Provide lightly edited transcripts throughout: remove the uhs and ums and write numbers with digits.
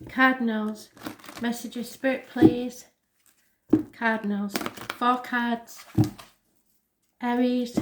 Cardinals, messages, Spirit, please. Cardinals, 4 cards. Aries,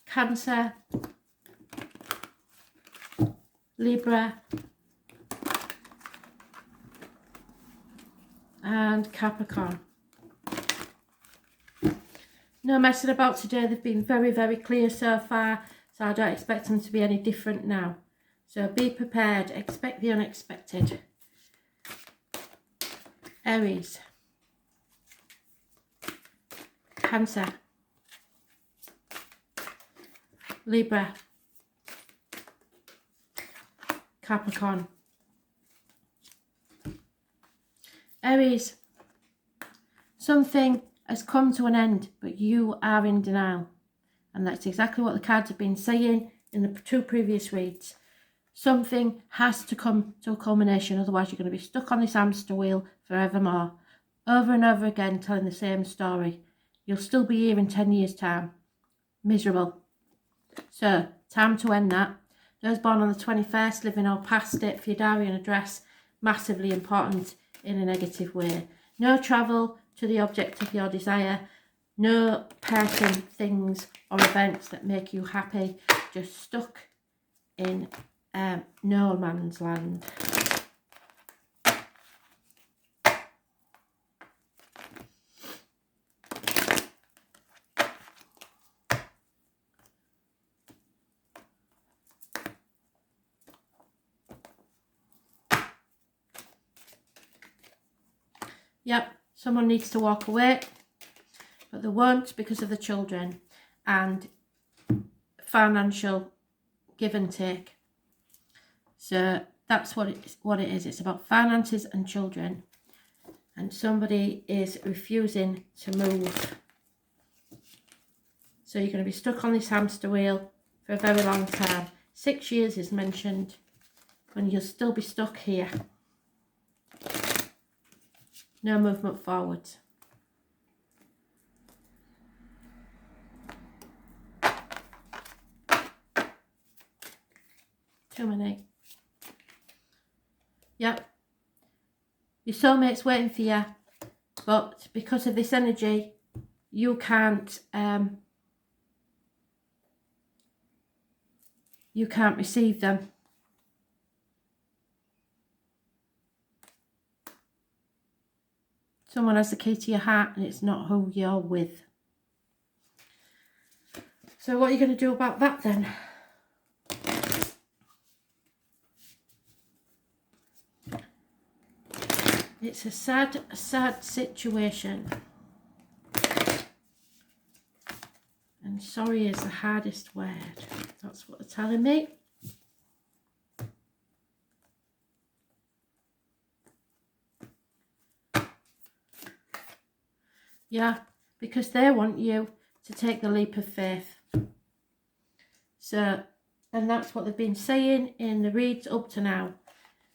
Cancer, Libra, and Capricorn. No messing about today. They've been very, very clear so far, so I don't expect them to be any different now. So be prepared, expect the unexpected. Aries, Cancer, Libra, Capricorn. Aries, something has come to an end, but you are in denial. And that's exactly what the cards have been saying in the 2 previous reads. Something has to come to a culmination, otherwise you're going to be stuck on this hamster wheel forevermore. Over and over again, telling the same story. You'll still be here in 10 years' time. Miserable. So, time to end that. Those born on the 21st, living or past it for your diary and address, massively important in a negative way. No travel to the object of your desire. No person, things or events that make you happy. Just stuck in no man's land. Yep, someone needs to walk away, but they won't because of the children and financial give and take. So that's what it is. It's about finances and children, and somebody is refusing to move. So you're going to be stuck on this hamster wheel for a very long time. 6 years is mentioned, when you'll still be stuck here. No movement forwards. Too many. Yep. Your soulmate's waiting for you, but because of this energy, you can't receive them. Someone has the key to your heart and it's not who you're with. So what are you going to do about that then? It's a sad, sad situation. And sorry is the hardest word. That's what they're telling me. Yeah, because they want you to take the leap of faith. So, and that's what they've been saying in the reads up to now.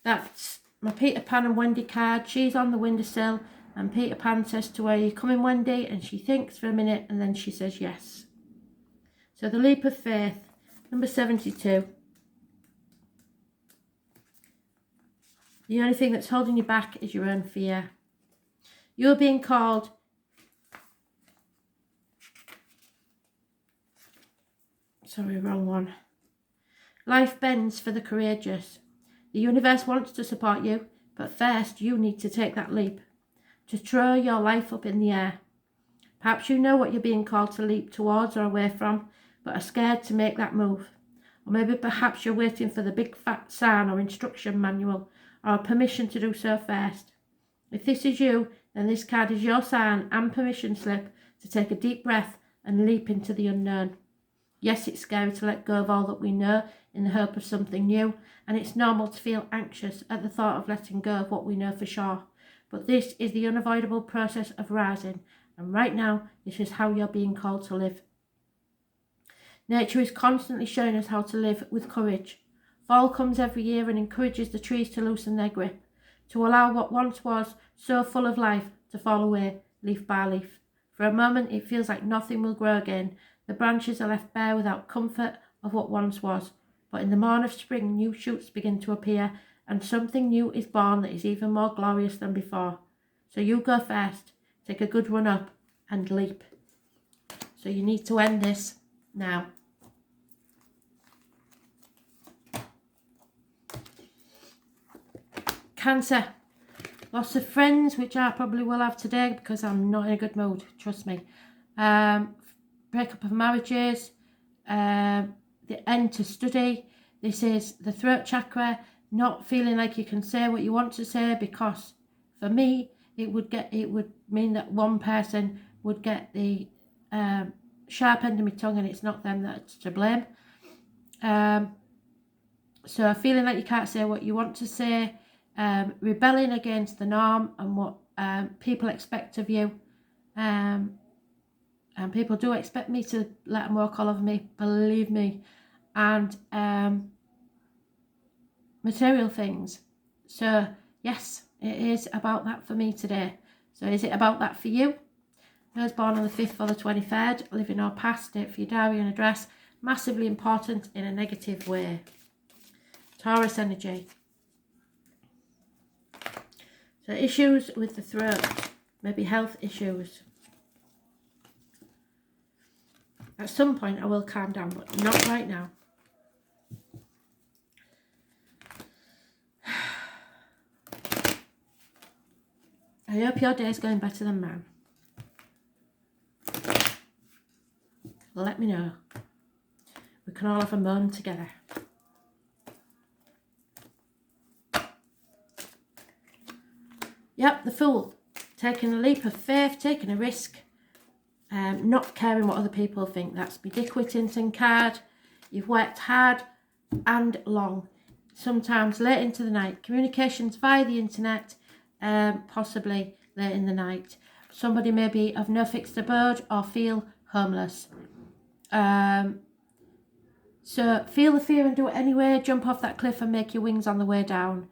That's my Peter Pan and Wendy card. She's on the windowsill and Peter Pan says to her, "You coming, Wendy?" And she thinks for a minute and then she says yes. So the leap of faith, number 72. The only thing that's holding you back is your own fear. You're being called sorry, wrong one. Life bends for the courageous. The universe wants to support you, but first you need to take that leap, to throw your life up in the air. Perhaps you know what you're being called to leap towards or away from, but are scared to make that move. Or maybe perhaps you're waiting for the big fat sign or instruction manual, or permission to do so first. If this is you, then this card is your sign and permission slip to take a deep breath and leap into the unknown. Yes, it's scary to let go of all that we know in the hope of something new, and it's normal to feel anxious at the thought of letting go of what we know for sure. But this is the unavoidable process of rising, and right now, this is how you're being called to live. Nature is constantly showing us how to live with courage. Fall comes every year and encourages the trees to loosen their grip, to allow what once was so full of life to fall away, leaf by leaf. For a moment, it feels like nothing will grow again. The branches are left bare without comfort of what once was. But in the morn of spring, new shoots begin to appear, and something new is born that is even more glorious than before. So you go first, take a good run up and leap. So you need to end this now. Cancer. Lots of friends, which I probably will have today because I'm not in a good mood, trust me. Breakup of marriages, the end to study. This is the throat chakra, not feeling like you can say what you want to say, because for me, it would mean that one person would get the sharp end of my tongue and it's not them that's to blame. So feeling like you can't say what you want to say, rebelling against the norm and what people expect of you. And people do expect me to let them walk all over me, believe me. And material things. So yes, it is about that for me today. So is it about that for you? Those born on the 5th or the 23rd, living or past, date for your diary and address, massively important in a negative way. Taurus energy. So issues with the throat, maybe health issues. At some point I will calm down, but not right now. I hope your day is going better than mine. Let me know. We can all have a moan together. Yep, the Fool. Taking a leap of faith, taking a risk, not caring what other people think. That's my Dick Whittington card. You've worked hard and long, sometimes late into the night. Communications via the internet, possibly late in the night. Somebody may be of no fixed abode or feel homeless. So feel the fear and do it anyway. Jump off that cliff and make your wings on the way down.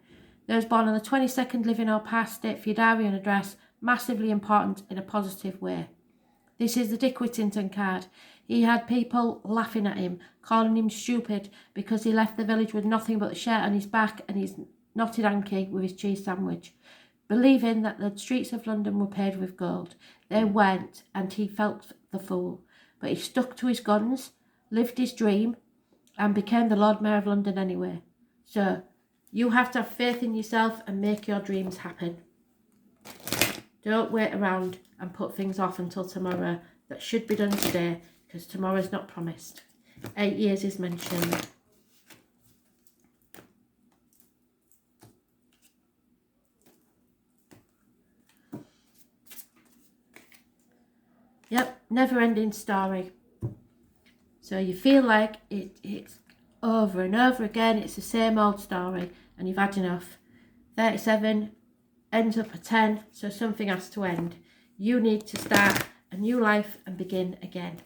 Those born on the 22nd, living or past, date for your diary and address, massively important in a positive way. This is the Dick Whittington card. He had people laughing at him, calling him stupid because he left the village with nothing but the shirt on his back and his knotted hanky with his cheese sandwich, believing that the streets of London were paved with gold. They weren't, and he felt the fool. But he stuck to his guns, lived his dream, and became the Lord Mayor of London anyway. So you have to have faith in yourself and make your dreams happen. Don't wait around and put things off until tomorrow that should be done today, because tomorrow's not promised. 8 years is mentioned. Yep, never-ending story. So you feel like it's over and over again, it's the same old story, and you've had enough. 37 ends up at 10, so something has to end. You need to start a new life and begin again.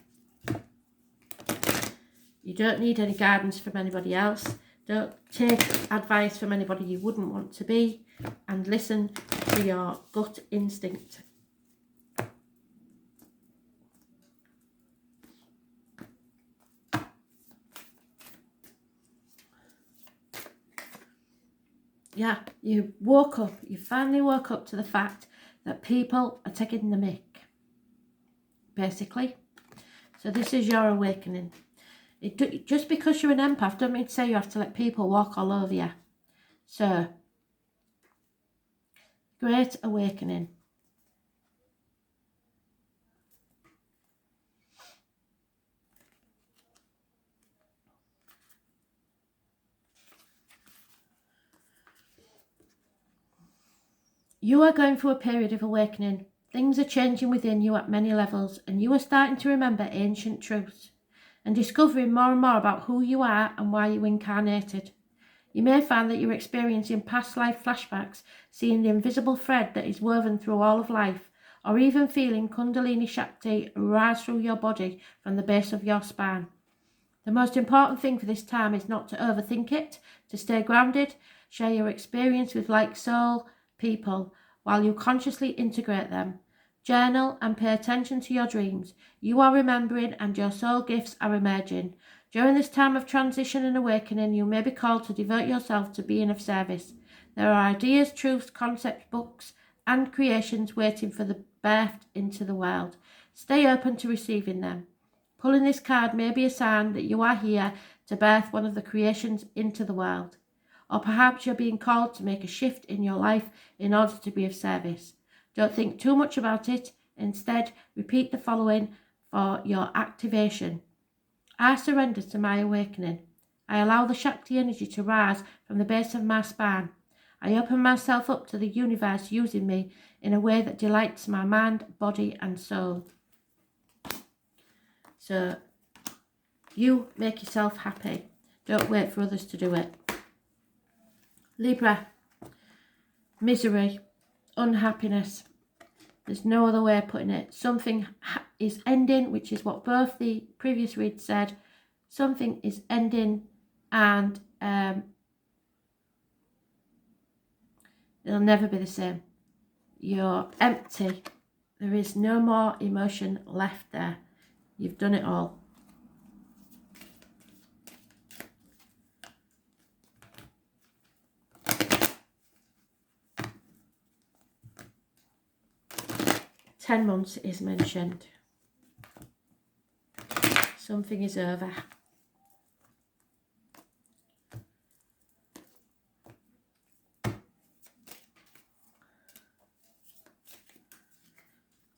You don't need any guidance from anybody else. Don't take advice from anybody you wouldn't want to be, and listen to your gut instinct. Yeah, you finally woke up to the fact that people are taking the mick, basically. So this is your awakening. Just because you're an empath, don't mean to say you have to let people walk all over you. So, great awakening. You are going through a period of awakening. Things are changing within you at many levels, and you are starting to remember ancient truths and discovering more and more about who you are and why you incarnated. You may find that you're experiencing past life flashbacks, seeing the invisible thread that is woven through all of life, or even feeling Kundalini Shakti rise through your body from the base of your spine. The most important thing for this time is not to overthink it, to stay grounded, share your experience with like soul people while you consciously integrate them. Journal and pay attention to your dreams. You are remembering and your soul gifts are emerging. During this time of transition and awakening, you may be called to devote yourself to being of service. There are ideas, truths, concepts, books, and creations waiting for the birth into the world. Stay open to receiving them. Pulling this card may be a sign that you are here to birth one of the creations into the world. Or perhaps you're being called to make a shift in your life in order to be of service. Don't think too much about it. Instead, repeat the following for your activation. I surrender to my awakening. I allow the Shakti energy to rise from the base of my spine. I open myself up to the universe using me in a way that delights my mind, body and soul. So, you make yourself happy. Don't wait for others to do it. Libra, misery, unhappiness. There's no other way of putting it. Something is ending, which is what both the previous read said. Something is ending and it'll never be the same. You're empty. There is no more emotion left there. You've done it all. "10 months is mentioned. Something is over.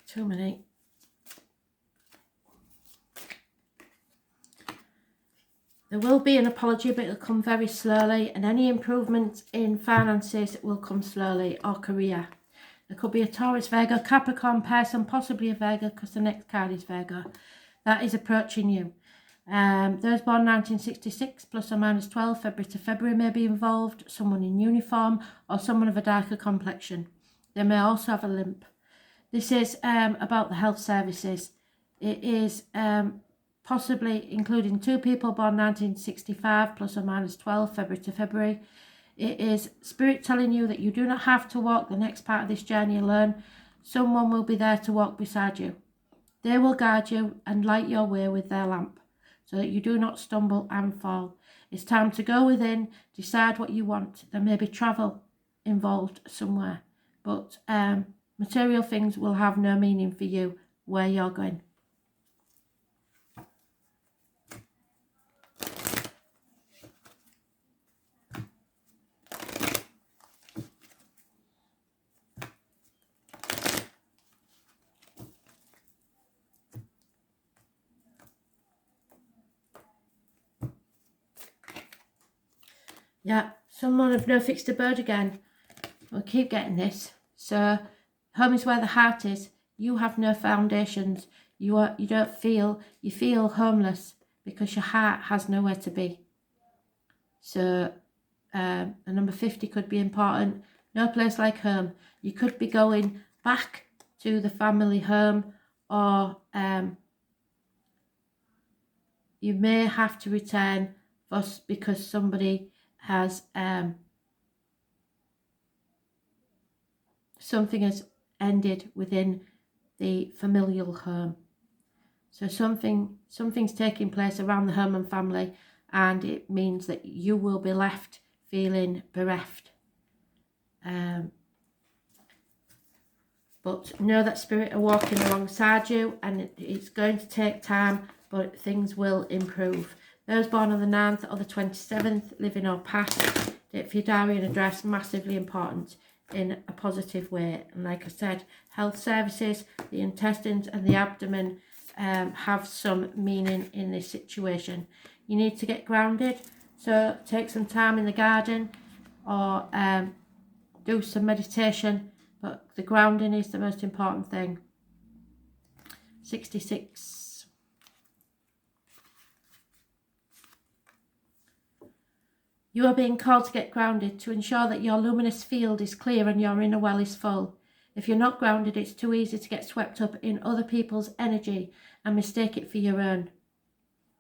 Too many. There will be an apology, but it'll come very slowly, and any improvements in finances will come slowly, or career. There could be a Taurus, Virgo, Capricorn person, possibly a Virgo, because the next card is Virgo. That is approaching you. Those born 1966, plus or minus 12, February to February may be involved. Someone in uniform or someone of a darker complexion. They may also have a limp. This is about the health services. It is possibly including 2 people born 1965, plus or minus 12, February to February. It is Spirit telling you that you do not have to walk the next part of this journey alone. Someone will be there to walk beside you. They will guide you and light your way with their lamp, so that you do not stumble and fall. It's time to go within, decide what you want. There may be travel involved somewhere, but material things will have no meaning for you where you're going. Yeah, someone of no fixed abode again. We'll keep getting this. So, home is where the heart is. You have no foundations. You feel homeless because your heart has nowhere to be. So, the number 50 could be important. No place like home. You could be going back to the family home, or you may have to return because somebody has something has ended within the familial home. So something's taking place around the home and family, and it means that you will be left feeling bereft. But know that Spirit are walking alongside you, and it's going to take time, but things will improve. Those born on the 9th or the 27th, living or past, date for your diary and address, massively important in a positive way. And like I said, health services, the intestines and the abdomen have some meaning in this situation. You need to get grounded, so take some time in the garden or do some meditation, but the grounding is the most important thing. 66. You are being called to get grounded to ensure that your luminous field is clear and your inner well is full. If you're not grounded, it's too easy to get swept up in other people's energy and mistake it for your own.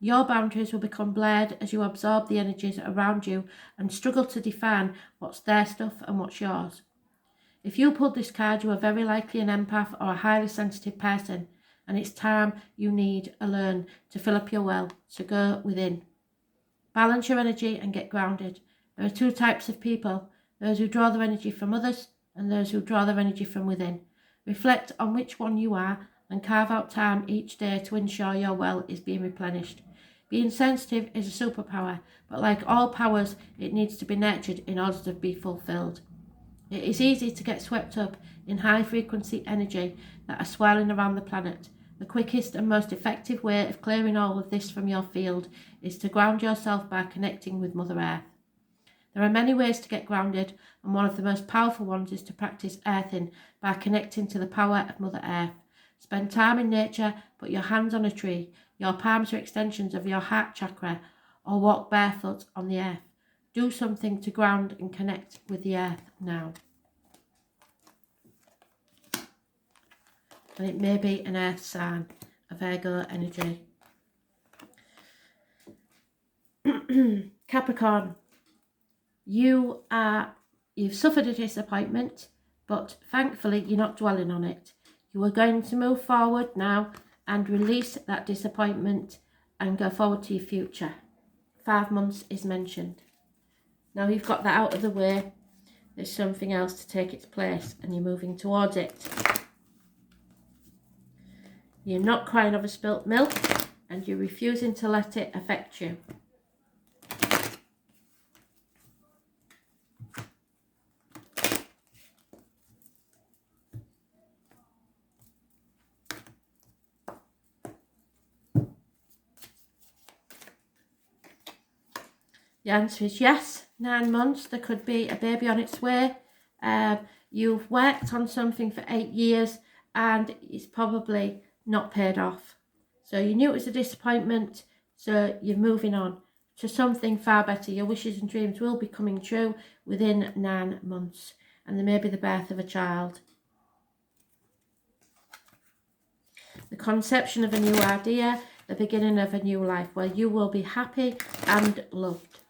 Your boundaries will become blurred as you absorb the energies around you and struggle to define what's their stuff and what's yours. If you pulled this card, you are very likely an empath or a highly sensitive person, and it's time you need alone to fill up your well, so go within. Balance your energy and get grounded. There are two types of people, those who draw their energy from others and those who draw their energy from within. Reflect on which one you are and carve out time each day to ensure your well is being replenished. Being sensitive is a superpower, but like all powers, it needs to be nurtured in order to be fulfilled. It is easy to get swept up in high-frequency energy that are swirling around the planet. The quickest and most effective way of clearing all of this from your field is to ground yourself by connecting with Mother Earth. There are many ways to get grounded, and one of the most powerful ones is to practice earthing by connecting to the power of Mother Earth. Spend time in nature, put your hands on a tree, your palms are extensions of your heart chakra, or walk barefoot on the earth. Do something to ground and connect with the earth now. And it may be an earth sign, a Virgo energy. Capricorn, you've suffered a disappointment, but thankfully you're not dwelling on it. You are going to move forward now and release that disappointment and go forward to your future. 5 months is mentioned. Now you've got that out of the way, there's something else to take its place and you're moving towards it. You're not crying over spilt milk and you're refusing to let it affect you. The answer is yes, 9 months. There could be a baby on its way. You've worked on something for 8 years and it's probably not paid off. So you knew it was a disappointment, so you're moving on to something far better. Your wishes and dreams will be coming true within 9 months, and there may be the birth of a child. The conception of a new idea, the beginning of a new life where you will be happy and loved.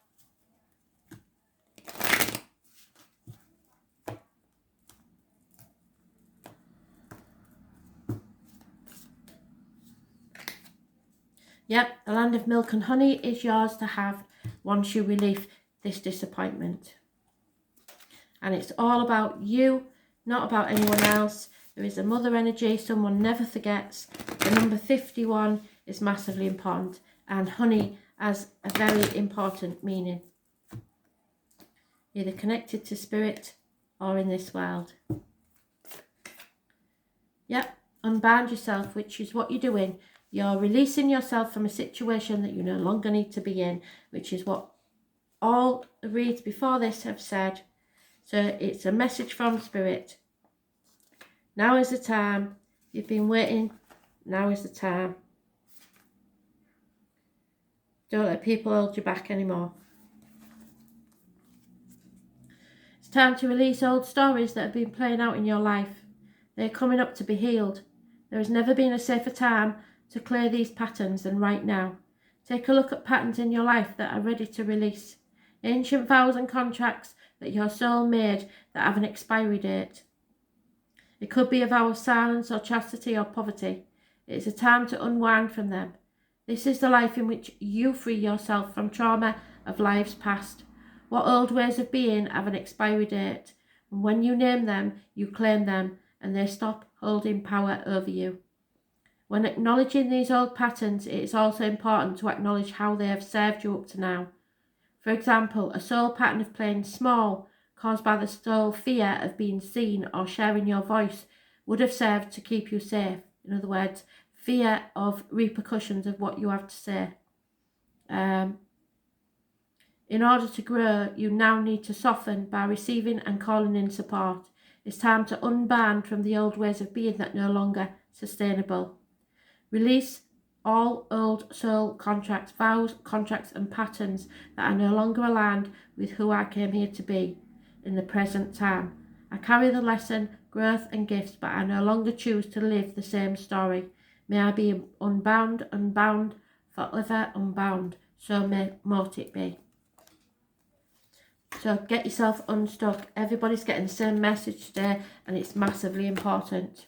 Yep, the land of milk and honey is yours to have once you relieve this disappointment. And it's all about you, not about anyone else. There is a mother energy, someone never forgets. The number 51 is massively important, and honey has a very important meaning. Either connected to spirit or in this world. Yep, unbind yourself, which is what you're doing. You're releasing yourself from a situation that you no longer need to be in, which is what all the reads before this have said. So it's a message from spirit. Now is the time. You've been waiting. Now is the time. Don't let people hold you back anymore. It's time to release old stories that have been playing out in your life. They're coming up to be healed. There has never been a safer time to clear these patterns than right now. Take a look at patterns in your life that are ready to release. Ancient vows and contracts that your soul made that have an expiry date. It could be a vow of silence or chastity or poverty. It is a time to unwind from them. This is the life in which you free yourself from trauma of lives past. What old ways of being have an expiry date, and when you name them, you claim them, and they stop holding power over you. When acknowledging these old patterns, it is also important to acknowledge how they have served you up to now. For example, a soul pattern of playing small, caused by the soul fear of being seen or sharing your voice, would have served to keep you safe. In other words, fear of repercussions of what you have to say. In order to grow, you now need to soften by receiving and calling in support. It's time to unbind from the old ways of being that no longer sustainable. Release all old soul contracts, vows, contracts and patterns that are no longer aligned with who I came here to be in the present time. I carry the lesson, growth and gifts, but I no longer choose to live the same story. May I be unbound, forever unbound. So mote it be. So get yourself unstuck. Everybody's getting the same message today, and it's massively important.